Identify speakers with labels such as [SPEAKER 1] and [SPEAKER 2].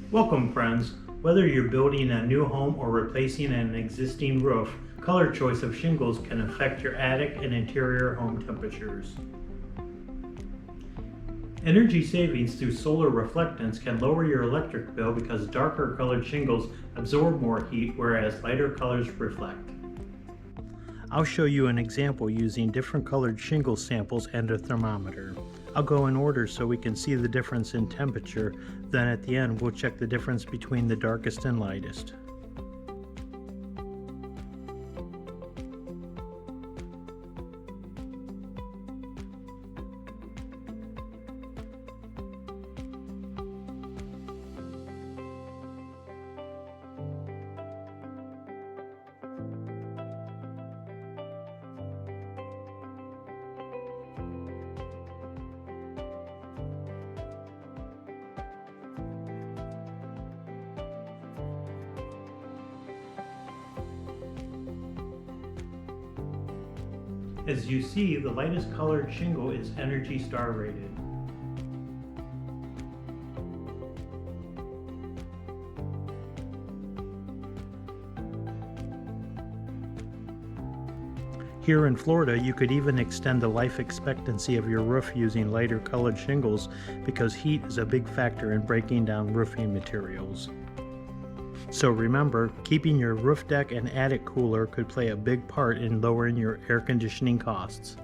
[SPEAKER 1] Welcome friends! Whether you're building a new home or replacing an existing roof, color choice of shingles can affect your attic and interior home temperatures. Energy savings through solar reflectance can lower your electric bill because darker colored shingles absorb more heat, whereas lighter colors reflect. I'll show you an example using different colored shingle samples and a thermometer. I'll go in order so we can see the difference in temperature, then at the end we'll check the difference between the darkest and lightest. As you see, the lightest colored shingle is Energy Star rated. Here in Florida, you could even extend the life expectancy of your roof using lighter colored shingles because heat is a big factor in breaking down roofing materials. So remember, keeping your roof deck and attic cooler could play a big part in lowering your air conditioning costs.